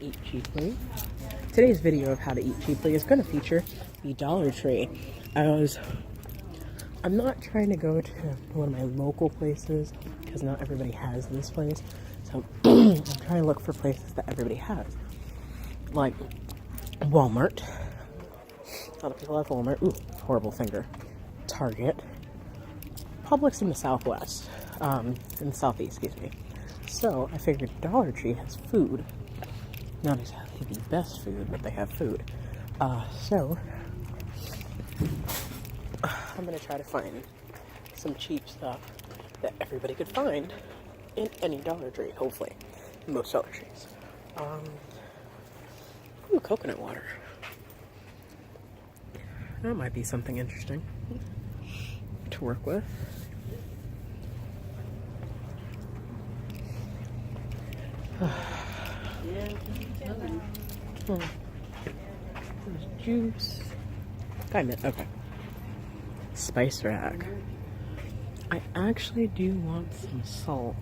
Eat cheaply. Today's video of how to eat cheaply is going to feature the Dollar Tree. I'm not trying to go to one of my local places because not everybody has this place. So I'm trying to look for places that everybody has. Like Walmart. A lot of people have Walmart. Ooh, horrible finger. Target. Publix in the Southwest. In the Southeast, excuse me. So I figured Dollar Tree has food. Not exactly the best food, but they have food. So I'm gonna try to find some cheap stuff that everybody could find in any Dollar Tree, hopefully. In most Dollar Trees. Ooh, coconut water. That might be something interesting to work with. There's juice. Okay. Spice rack. I actually do want some salt.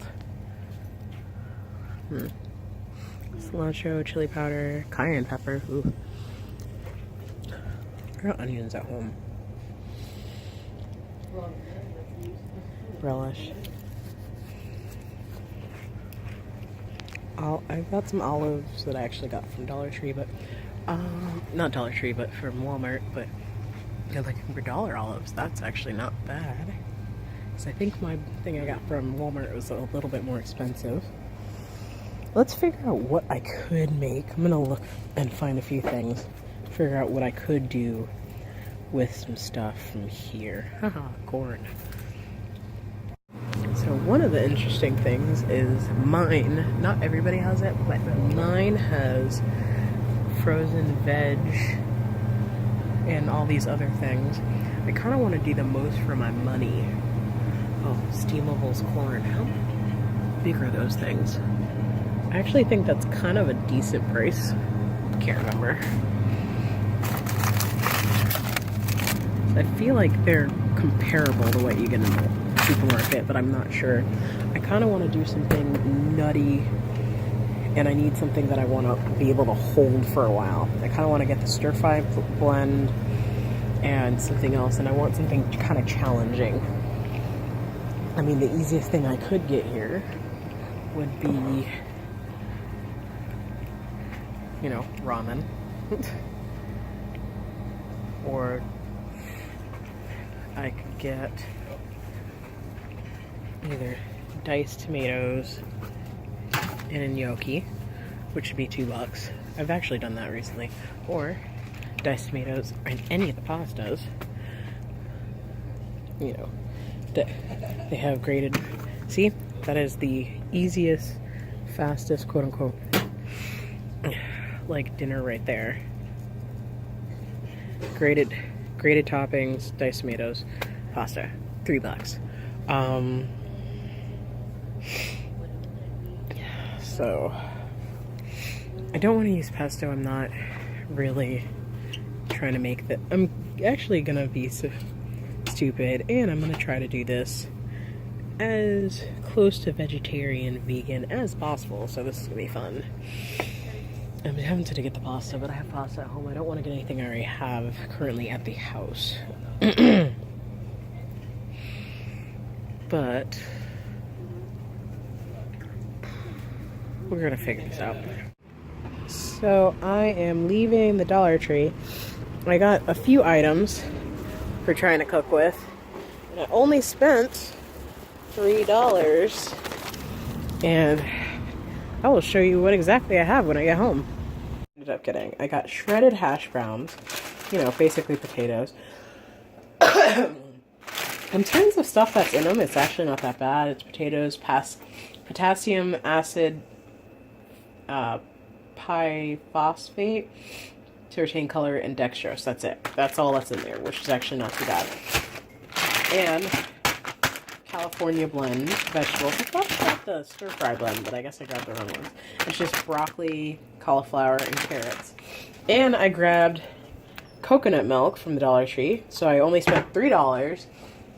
Cilantro, chili powder, cayenne pepper. Ooh. I got onions at home. Relish. I've got some olives that I actually got from Dollar Tree, but not Dollar Tree, but from Walmart. But they're looking for dollar olives. That's actually not bad. So I think my thing I got from Walmart was a little bit more expensive. Let's figure out what I could make. I'm gonna look and find a few things. Figure out what I could do with some stuff from here. Haha, corn. So one of the interesting things is mine. Not everybody has it, but mine has frozen veg and all these other things. I kind of want to do the most for my money. Oh, Steamables corn. How big are those things? I actually think that's kind of a decent price. Can't remember. I feel like they're comparable to what you get in the supermarket, but I'm not sure. I kind of want to do something nutty, and I need something that I want to be able to hold for a while. I kind of want to get the stir-fry blend and something else, and I want something kind of challenging. I mean, the easiest thing I could get here would be, you know, ramen. Or I could get either diced tomatoes and a gnocchi, which would be $2. I've actually done that recently. Or diced tomatoes and any of the pastas. You know, they have grated. See, that is the easiest, fastest, quote unquote, like dinner right there. Grated toppings, diced tomatoes, pasta, $3. So I don't want to use pesto. I'm not really trying to make that. I'm actually gonna be stupid, and I'm gonna try to do this as close to vegetarian, vegan as possible. So this is gonna be fun. I'm tempted to get the pasta, but I have pasta at home. I don't want to get anything I already have currently at the house. But we're gonna figure this out. So I am leaving the Dollar Tree. I got a few items for trying to cook with, and I only spent $3. And I will show you what exactly I have when I get home. Ended up getting, I got shredded hash browns, you know, basically potatoes. In terms of stuff that's in them, it's actually not that bad. It's potatoes, potassium acid, pyphosphate to retain color, and dextrose. That's it. That's all that's in there, which is actually not too bad. And California blend vegetables. I thought I got the stir-fry blend, but I guess I grabbed the wrong ones. It's just broccoli, cauliflower, and carrots. And I grabbed coconut milk from the Dollar Tree, so I only spent $3.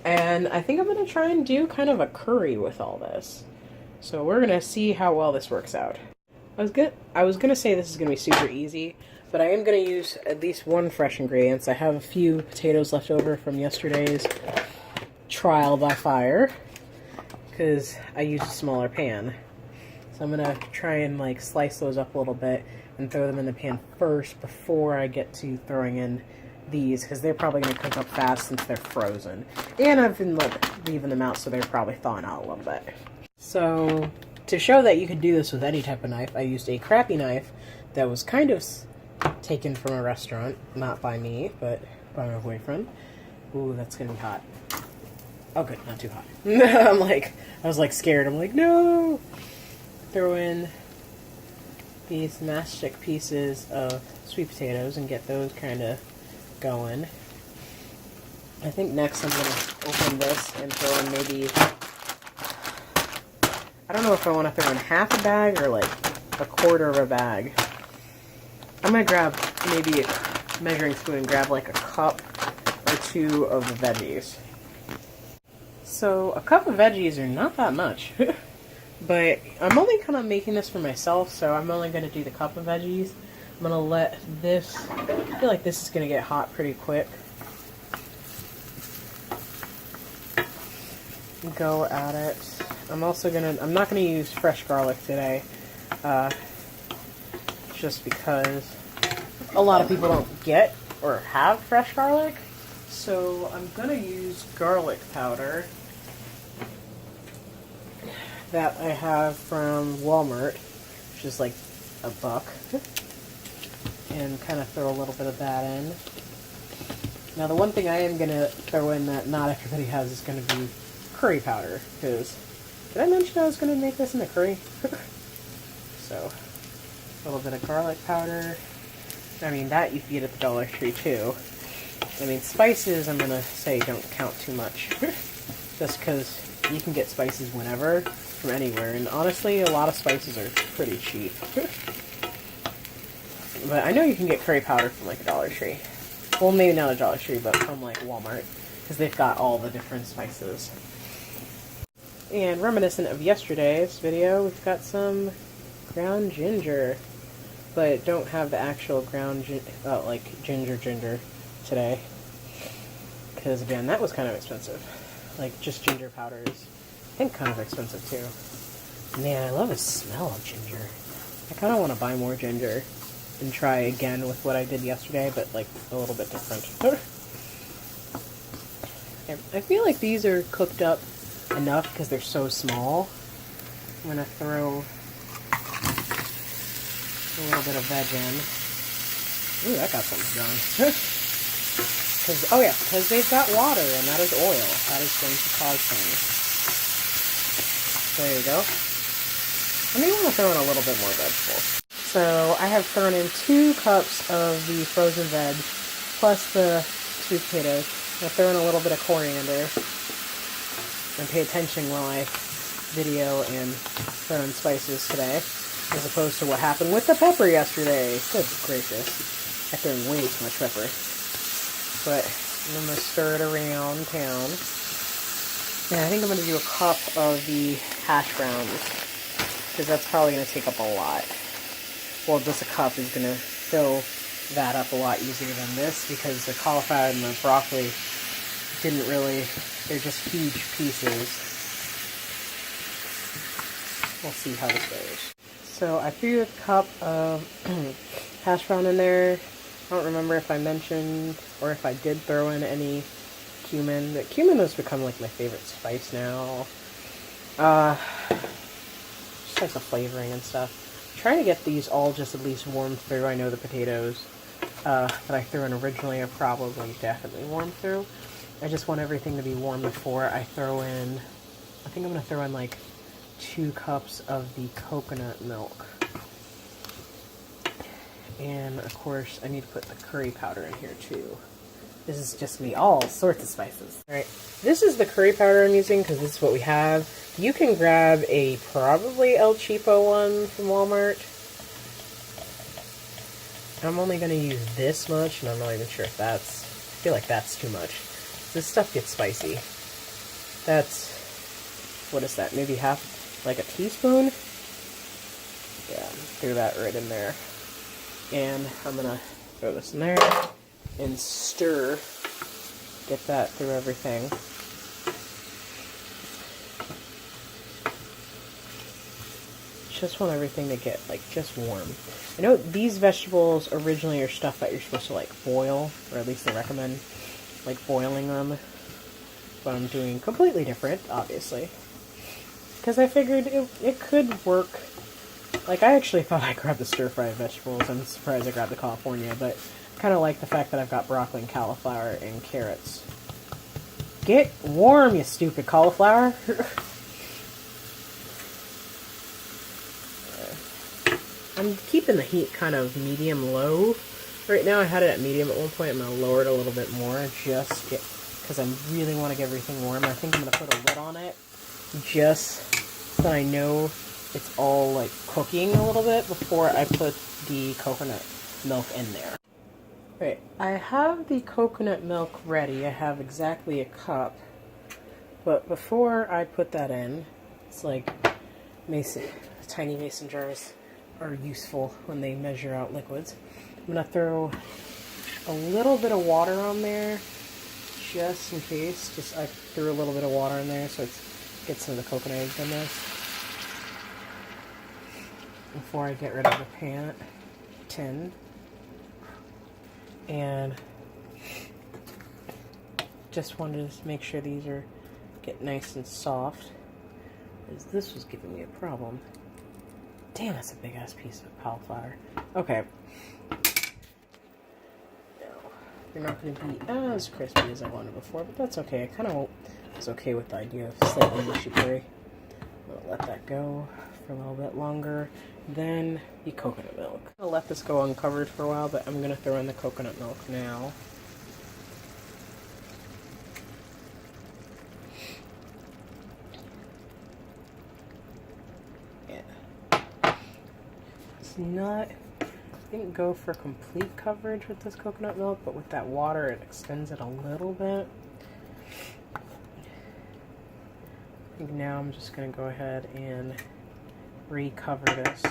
And I think I'm going to try and do kind of a curry with all this. So we're going to see how well this works out. I was gonna say this is gonna be super easy, but I am gonna use at least one fresh ingredients. I have a few potatoes left over from yesterday's trial by fire, because I used a smaller pan. So I'm gonna try and like slice those up a little bit and throw them in the pan first before I get to throwing in these, because they're probably gonna cook up fast since they're frozen. And I've been leaving them out, so they're probably thawing out a little bit. So to show that you could do this with any type of knife, I used a crappy knife that was kind of taken from a restaurant, not by me, but by my boyfriend. Ooh, that's gonna be hot. Oh good, not too hot. I was like scared. I'm like, no! Throw in these matchstick pieces of sweet potatoes and get those kind of going. I think next I'm going to open this and throw in maybe, I don't know if I want to throw in half a bag or like a quarter of a bag. I'm going to grab maybe a measuring spoon and grab like a cup or two of the veggies. So a cup of veggies are not that much. But I'm only kind of making this for myself, so I'm only going to do the cup of veggies. I'm going to let this, I feel like this is going to get hot pretty quick. Go at it. I'm not going to use fresh garlic today, just because a lot of people don't get or have fresh garlic. So I'm going to use garlic powder that I have from Walmart, which is like $1, and kind of throw a little bit of that in. Now the one thing I am going to throw in that not everybody has is going to be curry powder, because did I mention I was going to make this in a curry? So a little bit of garlic powder. I mean, that you can get at the Dollar Tree too. I mean, spices I'm going to say don't count too much, just because you can get spices whenever from anywhere, and honestly a lot of spices are pretty cheap. But I know you can get curry powder from like a Dollar Tree. Well, maybe not a Dollar Tree, but from like Walmart, because they've got all the different spices. And reminiscent of yesterday's video, we've got some ground ginger, but don't have the actual ground ginger today, because again, that was kind of expensive. Like just ginger powder is, I think, kind of expensive too. Man, I love the smell of ginger. I kind of want to buy more ginger and try again with what I did yesterday, but like a little bit different. I feel like these are cooked up enough because they're so small. I'm gonna throw a little bit of veg in. Ooh, that got something done. Because they've got water, and that is oil. That is going to cause things. There you go. I may want to throw in a little bit more vegetables. So I have thrown in 2 cups of the frozen veg, plus the sweet potatoes. I'll throw in a little bit of coriander. And pay attention while I video and throw in spices today, as opposed to what happened with the pepper yesterday. Good gracious. I threw in way too much pepper. But I'm going to stir it around town. Yeah, I think I'm going to do a cup of the hash browns, because that's probably going to take up a lot. Well, just a cup is going to fill that up a lot easier than this, because the cauliflower and the broccoli didn't really, they're just huge pieces. We'll see how this goes. So I threw a cup of hash brown in there. I don't remember if I mentioned or if I did throw in any cumin. But cumin has become like my favorite spice now. Just like the flavoring and stuff. I'm trying to get these all just at least warmed through. I know the potatoes that I threw in originally are probably definitely warmed through. I just want everything to be warm before I throw in, I think I'm going to throw in like 2 cups of the coconut milk. And of course, I need to put the curry powder in here too. This is just me, all sorts of spices. Alright, this is the curry powder I'm using because this is what we have. You can grab a probably El Cheapo one from Walmart. I'm only going to use this much, and I'm not even sure if that's, I feel like that's too much. This stuff gets spicy. That's, what is that, maybe half, like a teaspoon? Yeah. threw that right in there. And I'm gonna throw this in there and stir, get that through everything. Just want everything to get like just warm. I know these vegetables originally are stuff that you're supposed to like boil, or at least they recommend like boiling them, but I'm doing completely different, obviously, because I figured it could work. Like, I actually thought I grabbed the stir-fried vegetables. I'm surprised I grabbed the California, but I kind of like the fact that I've got broccoli and cauliflower and carrots. Get warm, you stupid cauliflower! I'm keeping the heat kind of medium-low. Right now I had it at medium at one point. I'm going to lower it a little bit more just because I really want to get everything warm. I think I'm going to put a lid on it just so that I know it's all like cooking a little bit before I put the coconut milk in there. Right, I have the coconut milk ready. I have exactly a cup. But before I put that in, it's like tiny mason jars are useful when they measure out liquids. I'm going to throw a little bit of water on there just in case. I threw a little bit of water in there so it gets some of the coconut eggs in this. Before I get rid of the tin. And just wanted to make sure these get nice and soft, because this was giving me a problem. Damn, that's a big ass piece of cauliflower. Okay. They're not going to be as crispy as I wanted before, but that's okay. I kind of was okay with the idea of slightly mushy curry. I'm going to let that go for a little bit longer. Then the coconut milk. I'm going to let this go uncovered for a while, but I'm going to throw in the coconut milk now. Didn't go for complete coverage with this coconut milk, but with that water it extends it a little bit. I think now I'm just going to go ahead and recover this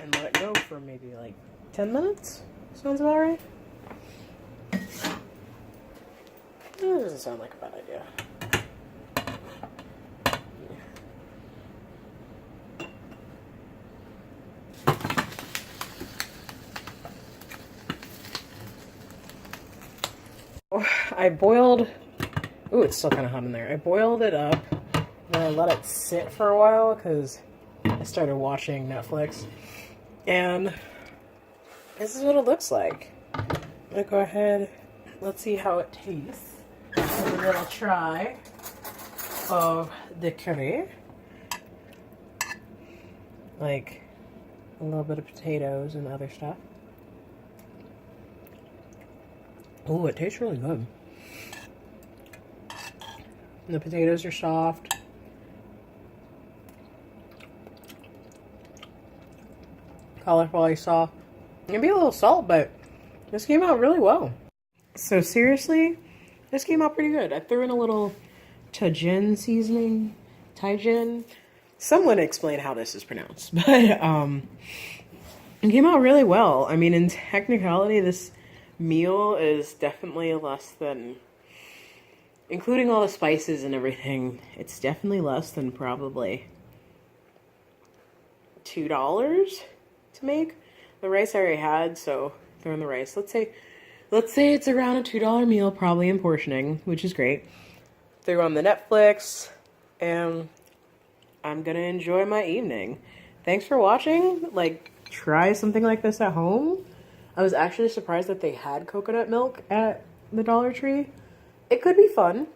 and let it go for maybe like 10 minutes. Sounds about right? That doesn't sound like a bad idea. I boiled, ooh, it's still kind of hot in there. I boiled it up, and I let it sit for a while because I started watching Netflix, and this is what it looks like. I'm gonna go ahead, let's see how it tastes. A little try of the curry, like a little bit of potatoes and other stuff. Oh, it tastes really good. And the potatoes are soft. Cauliflower is soft. Maybe a little salt, but this came out really well. So seriously, this came out pretty good. I threw in a little Tajin seasoning. Tajin. Someone explain how this is pronounced. But it came out really well. I mean, in technicality, this meal is definitely less than, including all the spices and everything, it's definitely less than probably $2 to make. The rice I already had, so throw in the rice. Let's say it's around a $2 meal, probably in portioning, which is great. Threw on the Netflix, and I'm gonna enjoy my evening. Thanks for watching. Like, try something like this at home. I was actually surprised that they had coconut milk at the Dollar Tree. It could be fun.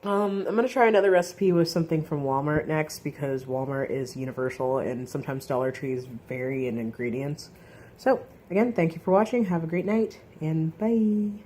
I'm going to try another recipe with something from Walmart next, because Walmart is universal and sometimes Dollar Trees vary in ingredients. So, again, thank you for watching. Have a great night, and bye.